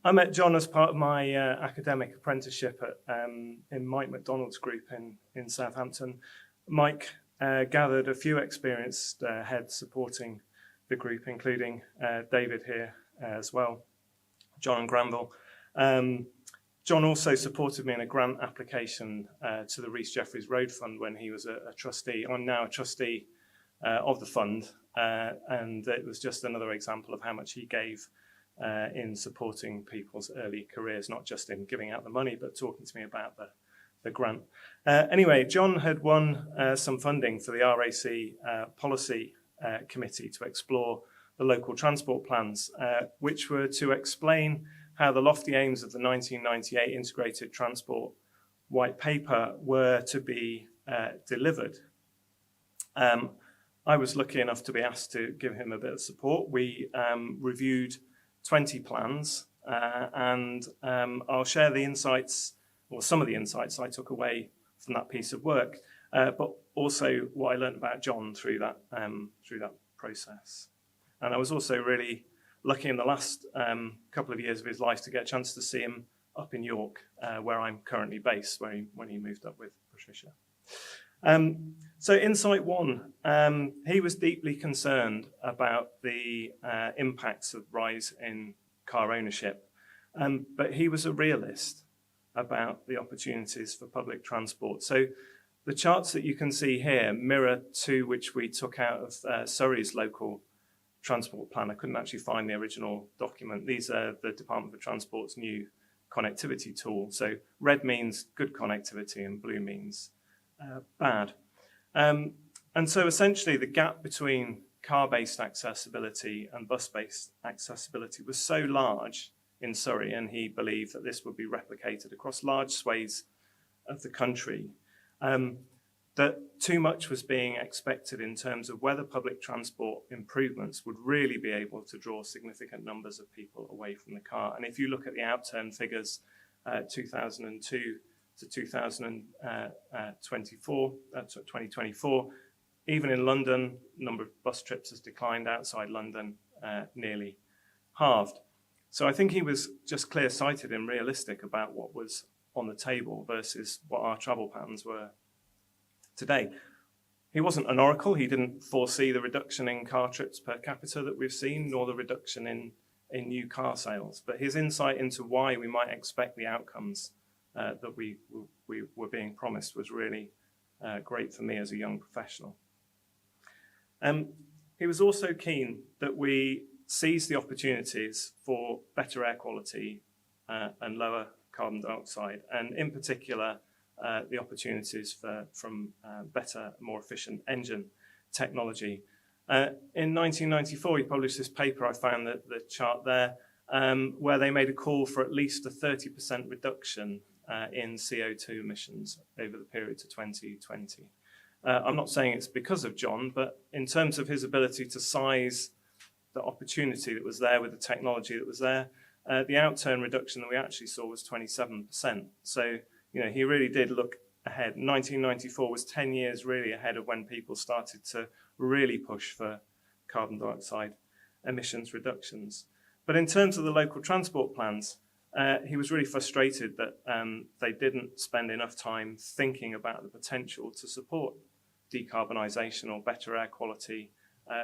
I met John as part of my academic apprenticeship in Mike McDonald's group in Southampton. Mike gathered a few experienced heads supporting the group, including David here as well, John and Granville. John also supported me in a grant application to the Rees Jeffreys Road Fund when he was a trustee. I'm now a trustee of the fund, and it was just another example of how much he gave in supporting people's early careers, not just in giving out the money, but talking to me about the grant. Anyway, John had won some funding for the RAC Policy Committee to explore the local transport plans, which were to explain how the lofty aims of the 1998 Integrated Transport White Paper were to be delivered. I was lucky enough to be asked to give him a bit of support. We reviewed 20 plans, and I'll share the insights, or some of the insights I took away from that piece of work, but also what I learned about John through that process. And I was also really lucky in the last couple of years of his life to get a chance to see him up in York, where I'm currently based, when he moved up with Patricia. So insight one, he was deeply concerned about the impacts of rise in car ownership, but he was a realist about the opportunities for public transport. So the charts that you can see here mirror two which we took out of Surrey's local transport plan. I couldn't actually find the original document. These are the Department for Transport's new connectivity tool. So red means good connectivity and blue means bad. And so essentially the gap between car-based accessibility and bus-based accessibility was so large in Surrey, and he believed that this would be replicated across large swathes of the country, that too much was being expected in terms of whether public transport improvements would really be able to draw significant numbers of people away from the car. And if you look at the outturn figures, 2002 to 2024, even in London, the number of bus trips has declined. Outside London, nearly halved. So I think he was just clear-sighted and realistic about what was on the table versus what our travel patterns were today. He wasn't an oracle. He didn't foresee the reduction in car trips per capita that we've seen, nor the reduction in new car sales. But his insight into why we might expect the outcomes that we were being promised was really great for me as a young professional. He was also keen that we seize the opportunities for better air quality and lower carbon dioxide, and in particular, the opportunities from better, more efficient engine technology. In 1994, he published this paper. I found the chart there, where they made a call for at least a 30% reduction in CO2 emissions over the period to 2020. I'm not saying it's because of John, but in terms of his ability to size the opportunity that was there with the technology that was there, the outturn reduction that we actually saw was 27%. So, he really did look ahead. 1994 was 10 years really ahead of when people started to really push for carbon dioxide emissions reductions. But in terms of the local transport plans, he was really frustrated that they didn't spend enough time thinking about the potential to support decarbonisation or better air quality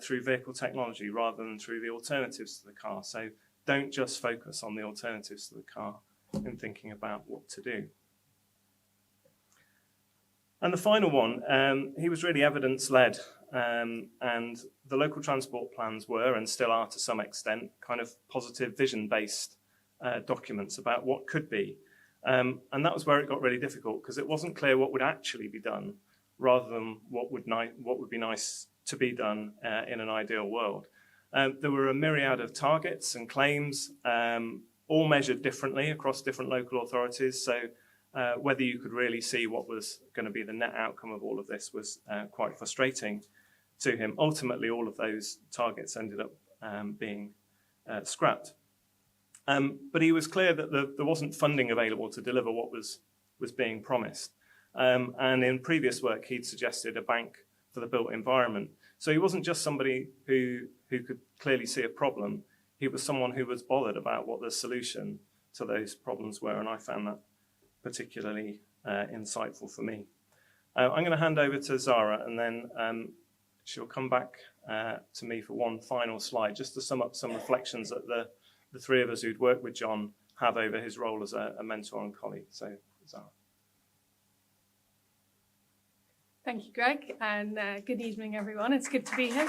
through vehicle technology rather than through the alternatives to the car. So don't just focus on the alternatives to the car in thinking about what to do. And the final one, he was really evidence-led, and the local transport plans were, and still are to some extent, kind of positive vision-based documents about what could be. And that was where it got really difficult, because it wasn't clear what would actually be done, rather than what would be nice to be done in an ideal world. There were a myriad of targets and claims, all measured differently across different local authorities. So whether you could really see what was going to be the net outcome of all of this was quite frustrating to him. Ultimately, all of those targets ended up being scrapped. But he was clear that there wasn't funding available to deliver what was being promised. And in previous work, he'd suggested a bank for the built environment. So he wasn't just somebody who could clearly see a problem. he was someone who was bothered about what the solution to those problems were, and I found that particularly insightful for me. I'm going to hand over to Zahra, and then she'll come back to me for one final slide, just to sum up some reflections that the three of us who'd worked with John have over his role as a mentor and colleague. So, Zahra. Thank you, Greg, and good evening, everyone. It's good to be here.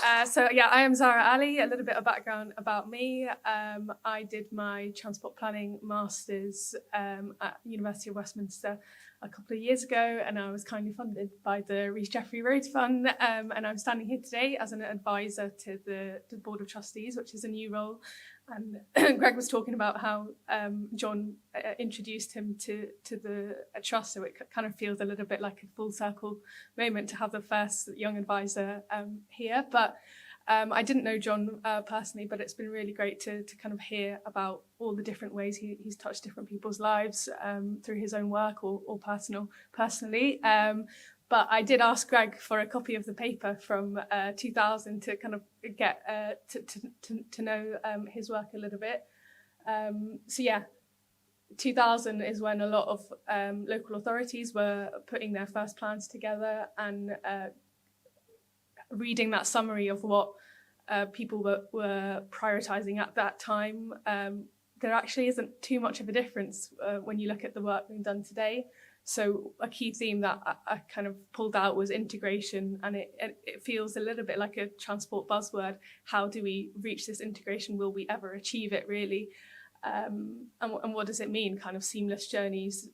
I am Zahra Ali. A little bit of background about me. I did my transport planning masters at University of Westminster a couple of years ago, and I was kindly funded by the Rees Jeffreys Road Fund. And I'm standing here today as an advisor to the Board of Trustees, which is a new role. And Greg was talking about how John introduced him to the trust, so it kind of feels a little bit like a full circle moment to have the first young advisor here. But I didn't know John personally, but it's been really great to kind of hear about all the different ways he's touched different people's lives through his own work or personally. But I did ask Greg for a copy of the paper from 2000 to kind of get to know his work a little bit. 2000 is when a lot of local authorities were putting their first plans together, and reading that summary of what people were prioritising at that time, there actually isn't too much of a difference when you look at the work being done today. So a key theme that I kind of pulled out was integration, and it feels a little bit like a transport buzzword. How do we reach this integration? Will we ever achieve it, really? And what does it mean? Kind of seamless journeys,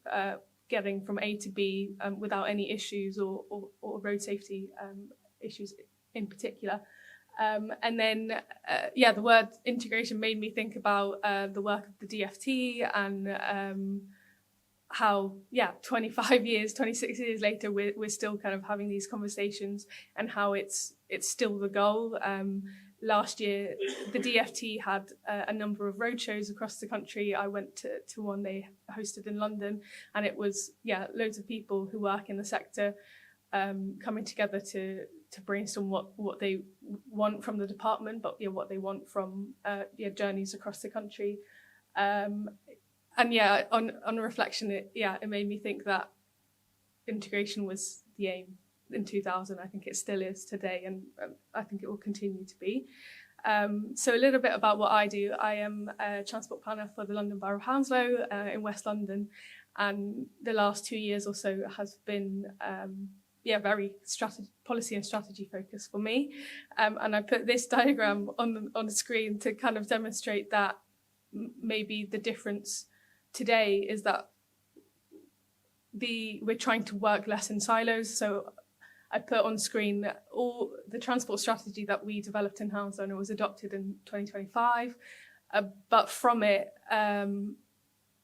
getting from A to B without any issues or road safety issues in particular. The word integration made me think about the work of the DFT and how 26 years later we're still kind of having these conversations, and how it's still the goal. Last year the DFT had a number of roadshows across the country. I went to one they hosted in London, and it was loads of people who work in the sector coming together to brainstorm what they want from the department, but what they want from journeys across the country. On reflection, it made me think that integration was the aim in 2000. I think it still is today, and I think it will continue to be. So a little bit about what I do. I am a transport planner for the London Borough of Hounslow in West London, and the last 2 years or so has been very policy and strategy focused for me. And I put this diagram on the screen to kind of demonstrate that maybe the difference today is that we're trying to work less in silos. So I put on screen all the transport strategy that we developed in Hounslow, and it was adopted in 2025. But from it,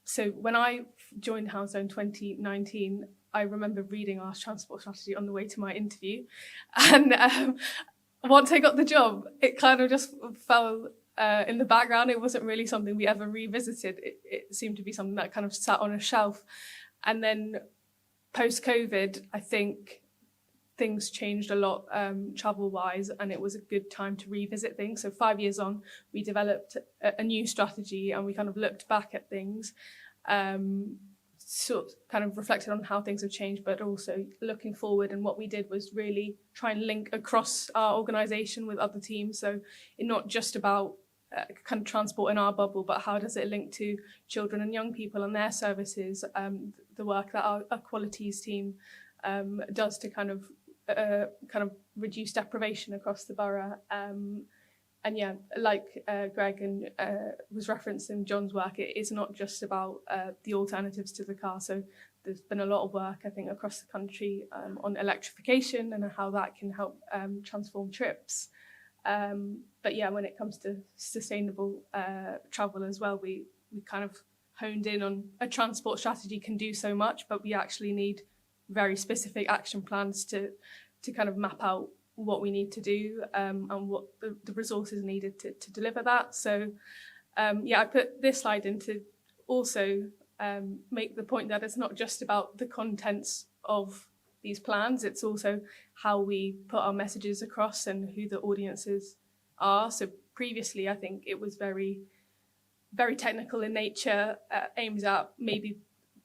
so when I joined Hounslow in 2019, I remember reading our transport strategy on the way to my interview. And once I got the job, it kind of just fell in the background. It wasn't really something we ever revisited. It seemed to be something that kind of sat on a shelf. And then post-COVID, I think things changed a lot travel-wise, and it was a good time to revisit things. So 5 years on, we developed a new strategy, and we kind of looked back at things, sort of kind of reflected on how things have changed, but also looking forward. And what we did was really try and link across our organisation with other teams. So it's not just about kind of transport in our bubble, but how does it link to children and young people and their services, the work that our qualities team does to kind of reduce deprivation across the borough. Like Greg and was referencing John's work, it is not just about the alternatives to the car. So there's been a lot of work, I think, across the country on electrification and how that can help transform trips. When it comes to sustainable travel as well, we kind of honed in on a transport strategy can do so much, but we actually need very specific action plans to kind of map out what we need to do and what the resources needed to deliver that. So I put this slide in to also make the point that it's not just about the contents of these plans. It's also how we put our messages across and who the audiences are. So previously, I think it was very, very technical in nature, aimed at maybe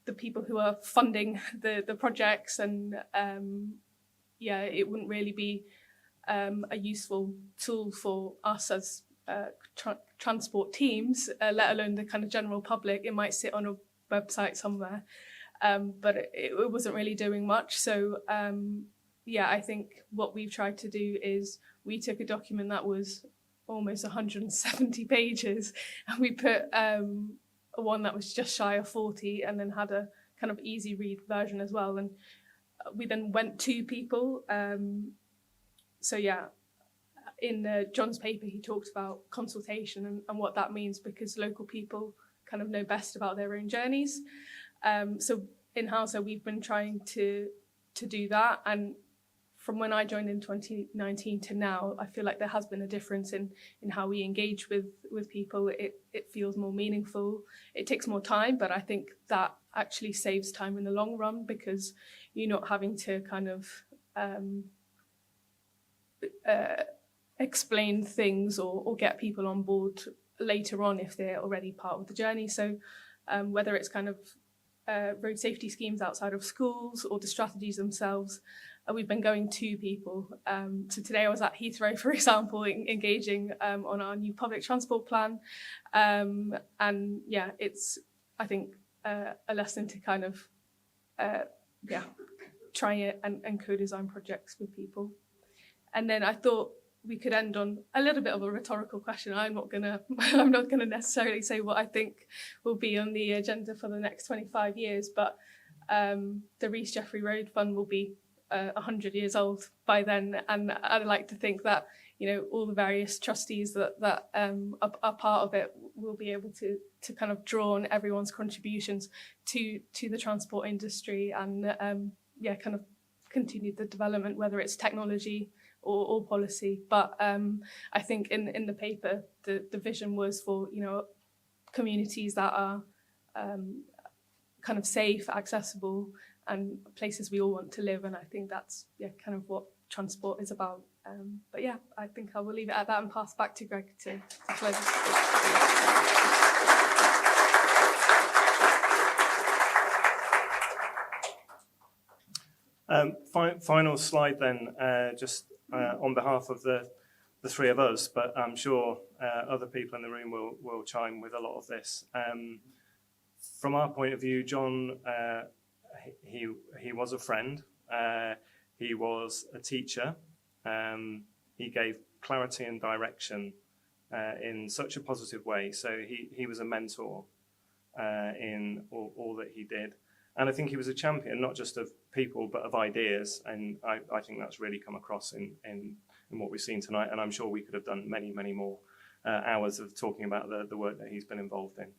the people who are funding the projects, and it wouldn't really be a useful tool for us as transport teams, let alone the kind of general public. It might sit on a website somewhere, but it wasn't really doing much. So I think what we've tried to do is we took a document that was almost 170 pages and we put one that was just shy of 40 and then had a kind of easy read version as well. And we then went to people. In John's paper, he talked about consultation and what that means, because local people kind of know best about their own journeys. So in Hounslow, we've been trying to do that. And from when I joined in 2019 to now, I feel like there has been a difference in how we engage with people. It feels more meaningful. It takes more time, but I think that actually saves time in the long run, because you're not having to kind of explain things or get people on board later on if they're already part of the journey. So whether it's kind of road safety schemes outside of schools or the strategies themselves, we've been going to people. So today I was at Heathrow, for example, engaging on our new public transport plan. It's, I think, a lesson to kind of try it and co-design projects with people. And then I thought we could end on a little bit of a rhetorical question. I'm not gonna necessarily say what I think will be on the agenda for the next 25 years, but the Rees Jeffreys Road Fund will be 100 years old by then, and I'd like to think that, you know, all the various trustees that are part of it will be able to kind of draw on everyone's contributions to the transport industry and kind of continue the development, whether it's technology or policy. But I think in the paper, the vision was for, you know, communities that are kind of safe, accessible, and places we all want to live. And I think that's kind of what transport is about. But yeah, I think I will leave it at that and pass back to Greg to close. Final slide then, on behalf of the three of us, but I'm sure other people in the room will chime with a lot of this. From our point of view, John, he was a friend. He was a teacher. He gave clarity and direction in such a positive way. So he was a mentor in all that he did. And I think he was a champion, not just of people, but of ideas. And I think that's really come across in what we've seen tonight. And I'm sure we could have done many, many more hours of talking about the work that he's been involved in.